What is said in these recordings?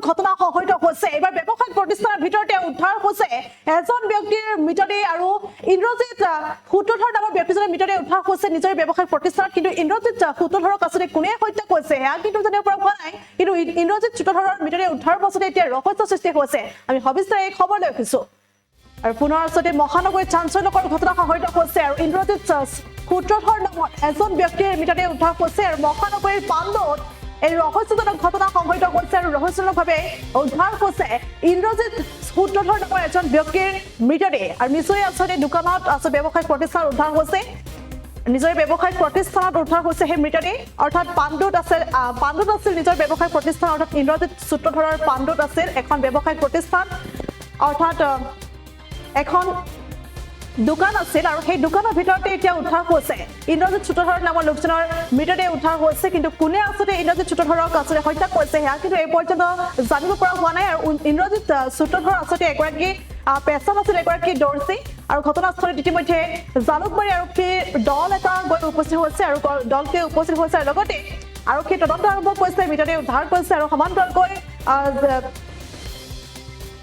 ঘটনা সংঘটিত হৈছে এবাৰ ব্যৱসায়িক প্ৰতিষ্ঠানৰ ভিতৰতে উদ্ধাৰ হৈছে এজন ব্যক্তিৰ মৃতদেহ আৰু ইন্দ্ৰজিৎ সূত্ৰধৰ নামৰ ব্যক্তিজনৰ মৃতদেহ উদ্ধাৰ হৈছে নিজৰ ব্যৱসায়িক প্ৰতিষ্ঠানত কিন্তু ইন্দ্ৰজিৎ সূত্ৰধৰক আচলতে কোনে হত্যা কৰিছে সেয়া কিন্তু জানিব পৰা হোৱা নাই কিন্তু ইন্দ্ৰজিৎ সূত্ৰধৰৰ মৃতদেহ উদ্ধাৰৰ পাছতে এতিয়া ৰহস্য সৃষ্টি হৈছে আমি সবিস্তাৰে এই খবৰ লৈ আহিছোঁ আৰু পুনৰ আচলতে মহানগৰীত চাঞ্চল্যকৰ ঘটনা সংঘটিত হৈছে আৰু ইন্দ্ৰজিৎ সূত্ৰধৰ নামৰ এজন ব্যক্তিৰ মৃতদেহ উদ্ধাৰ হৈছে আৰু মহানগৰীৰ পাণ্ডত এই ৰহস্যজনক ঘটনা সংঘটিত হৈছে আৰু ৰহস্যজনকভাৱে উদ্ধাৰ হৈছে ইন্দ্ৰজিৎ সূত্ৰধৰ নামৰ এজন ব্যক্তিৰ মৃতদেহ আৰু নিশ্চয় আচলতে দোকানত আচলতে ব্যৱসায়িক প্ৰতিষ্ঠান উদ্ধাৰ হৈছে নিজৰ ব্যৱসায়িক প্ৰতিষ্ঠানত উদ্ধাৰ হৈছে সেই মৃতদেহ অৰ্থাৎ পাণ্ডত আছিল নিজৰ ব্যৱসায়িক প্ৰতিষ্ঠান অৰ্থাৎ ইন্দ্ৰজিৎ সূত্ৰধৰৰ পাণ্ডত আছিল এখন ব্যৱসায়িক প্ৰতিষ্ঠান অৰ্থাৎ এখন দোকান আছিল আৰু সেই দোকানৰ ভিতৰতে এতিয়া উদ্ধাৰ হৈছে ইন্দ্ৰজিৎ সূত্ৰধৰ নামৰ লোকজনৰ মৃতদেহ উদ্ধাৰ হৈছে কিন্তু কোনে আচলতে ইন্দ্ৰজিৎ সূত্ৰধৰক আচলতে হত্যা কৰিছে সেয়া কিন্তু এই পৰ্যন্ত জানিব পৰা হোৱা নাই আৰু ইন্দ্ৰজিৎ সূত্ৰধৰ আচলতে এগৰাকী পেছন আছিল এগৰাকী দৰ্জী আৰু ঘটনাস্থলীত ইতিমধ্যে জালুকবাৰী আৰক্ষীৰ দল এটা গৈ উপস্থিত হৈছে আৰু দলটোৱে উপস্থিত হৈছে আৰু লগতে আৰক্ষীয়ে তদন্ত আৰম্ভ কৰিছে মৃতদেহ উদ্ধাৰ কৰিছে আৰু সমান্তৰালকৈ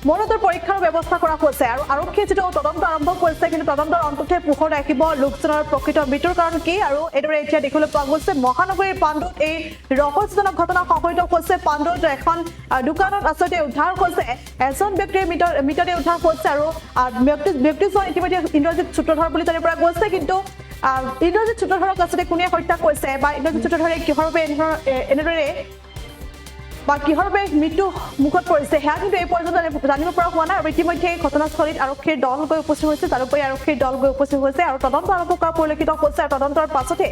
মৰণোত্তৰ পৰীক্ষাৰ ব্যৱস্থা কৰা হৈছে আৰু আৰক্ষীয়ে যিটো তদন্ত আৰম্ভ কৰিছে কিন্তু তদন্তৰ অন্ততহে পোহৰ ৰাখিব লোকজনৰ প্ৰকৃত মৃত্যুৰ কাৰণ কি আৰু এইদৰে এতিয়া দেখিবলৈ পোৱা গৈছে মহানগৰীৰ পাণ্ডত এই ৰহস্যজনক ঘটনা সংঘটিত হৈছে পাণ্ডত এখন দোকানত আচলতে উদ্ধাৰ হৈছে এজন ব্যক্তিৰ মৃতদেহ উদ্ধাৰ হৈছে আৰু ব্যক্তিজন ইতিমধ্যে ইন্দ্ৰজিৎ সূত্ৰধৰ বুলি জানিব পৰা গৈছে কিন্তু ইন্দ্ৰজিৎ সূত্ৰধৰক আচলতে কোনে হত্যা কৰিছে বা ইন্দ্ৰজিৎ সূত্ৰধৰে কিহৰ বাবে এনেদৰে বা কিহৰ বাবে মৃত্যু মুখত পৰিছে সেয়া কিন্তু এই পৰ্যন্ত জানিব পৰা হোৱা নাই আৰু ইতিমধ্যে ঘটনাস্থলীত আৰক্ষীৰ দল গৈ উপস্থিত হৈছে জালুকবাৰী আৰক্ষীৰ দল গৈ উপস্থিত হৈছে আৰু তদন্ত আৰম্ভ কৰা পৰিলক্ষিত হৈছে আৰু তদন্তৰ পাছতে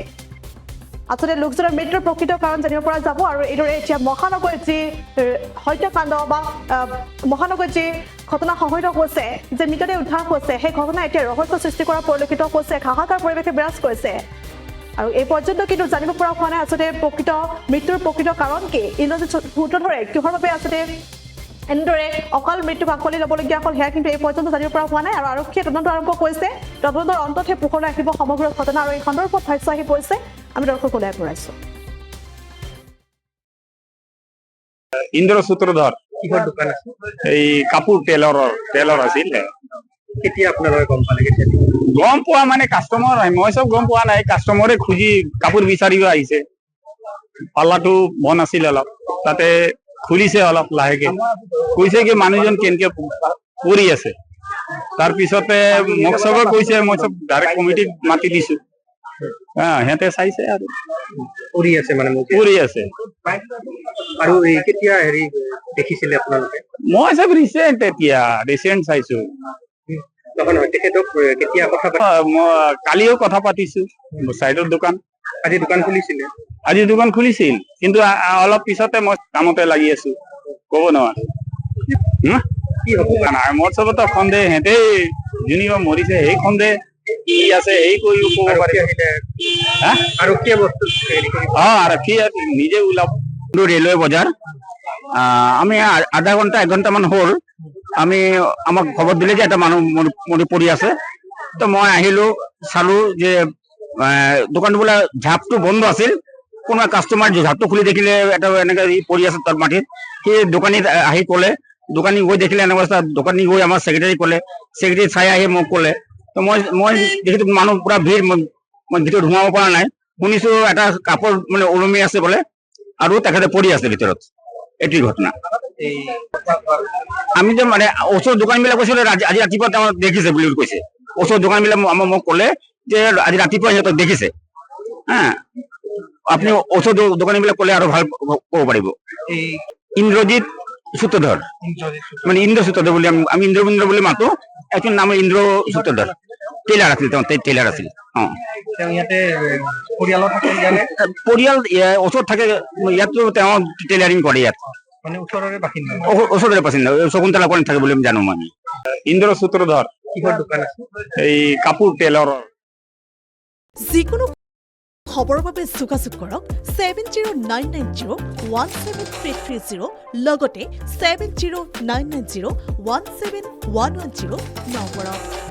আচলতে লোকজনৰ মৃত্যুৰ প্ৰকৃত কাৰণ জানিব পৰা যাব আৰু এইদৰে এতিয়া মহানগৰীত যি হত্যাকাণ্ড বা মহানগৰীত যি ঘটনা সংঘটিত হৈছে যে মৃতদেহ উদ্ধাৰ হৈছে সেই ঘটনা এতিয়া ৰহস্য সৃষ্টি কৰা পৰিলক্ষিত হৈছে হাহাকাৰ পৰিৱেশে বিৰাজ কৰিছে আৰু এই পৰ্যন্ত কিন্তু জানিব পৰা হোৱা নাই আচলতে প্ৰকৃত মৃত্যুৰ প্ৰকৃত কাৰণ কি ইন্দ্ৰজিৎ সূত্ৰধৰে কিহৰ বাবে আচলতে এনেদৰে অকাল মৃত্যু বাকলি ল'বলগীয়া হ'ল সেয়া কিন্তু এই পৰ্যন্ত জানিব পৰা হোৱা নাই আৰু আৰক্ষীয়ে তদন্ত আৰম্ভ কৰিছে তদন্তৰ অন্ততহে পোহৰ ৰাখিব সমগ্ৰ ঘটনা আৰু এই সন্দৰ্ভত ভাষ্য আহি পৰিছে আমি দৰ্শকলৈ আগবঢ়াইছোঁ ইন্দ্ৰ সূত্ৰধৰ কিহৰ দোকান আছে এই কাপোৰ টেইলৰ আছিল কেতিয়া আপোনালোকে গম পালে কেতিয়া গম পোৱা মানে কাষ্টমাৰ মই চব গম পোৱা নাই কাষ্টমাৰে খুজি কাপোৰ বিচাৰিব আহিছে পাল্লাটো বন আছিল অলপ তাতে খুলিছে অলপ লাহেকে কৈছে কি মানুহজন কেনেকে পৰি আছে তাৰপিছতে মোক চবে কৈছে মই চব ডাইৰেক্ট কমিটিক মাতি দিছো সিহঁতে চাইছে আৰু পৰি আছে মানে পৰি আছে আৰু এই কেতিয়া হেৰি দেখিছিলে আপোনালোকে মই চব ৰিচেণ্ট চাইছো তেখেতক কেতিয়া কথা কালিও কথা পাতিছো চাইডৰ দোকান আজি দোকান খুলিছিলে আজি দোকান খুলিছিল কিন্তু অলপ পিছতে মই কামতে লাগি আছো কব নোৱাৰো কি হ'ব মোৰ চবতো সন্দেহ সিহঁতে যোনিও মৰিছে সেই সন্দেহ কি আছে সেই কৰি ক'ব পাৰে আৰক্ষীয়ে বস্তু আৰক্ষী নিজে ওলাব ৰেলৱে বজাৰ আমি আধা ঘন্টা 1 ঘন্টামান হ'ল আমি আমাক খবৰ দিলে যে এটা মানুহ মৰি পৰি আছে তো মই আহিলো চালো যে দোকান বোলা ঝাপটো বন্ধ আছিল কোনোবা কাষ্টমাৰ যে ঝাপটো খুলি দেখিলে এটা এনেকে পৰি আছে তাৰ মাটিত সেই দোকানীত আহি ক'লে দোকানী গৈ দেখিলে এনেকুৱা দোকানী গৈ আমাৰ ছেক্ৰেটাৰী ক'লে ছেক্ৰেটাৰী চাই আহি মোক ক'লে তো মই যিহেতু মানুহ পুৰা ভিৰ মই ভিতৰত সোমাব পৰা নাই শুনিছো এটা কাপোৰ মানে ওলমি আছে বোলে আৰু তেখেতে পৰি আছে ভিতৰত এইটোৱে ঘটনা আমি যে মানে ওচৰৰ দোকানবিলাক কৈছিলে আজি ৰাতিপুৱা তেওঁ দেখিছে বুলি কৈছে ওচৰৰ দোকানবিলাক মোক ক'লে যে আজি ৰাতিপুৱা সিহঁতক দেখিছে আপুনি ওচৰৰ দোকানীবিলাক ক'লে আৰু ভাল ক'ব পাৰিব ইন্দ্ৰজিৎ সূত্ৰধৰ মানে ইন্দ্ৰ সূত্ৰধৰ বুলি আমি ইন্দ্ৰ বুলি মাতো একজন নাম ইন্দ্ৰ সূত্ৰধৰ টেইলাৰ আছিল তেওঁ টেইলাৰ আছিল পৰিয়াল ওচৰত থাকে ইয়াতো তেওঁ টেইলাৰিং কৰে ইয়াত ওচৰৰে বাসিন্দা শকুন্তলা কলেজ থাকে বুলি জানো মই ইন্দ্ৰ সূত্ৰধৰ কিহৰ দোকান আছে এই কাপোৰ টেইলৰ যিকোনো খবৰৰ বাবে যোগাযোগ কৰক 7099017330 লগতে 7099017110 নম্বৰত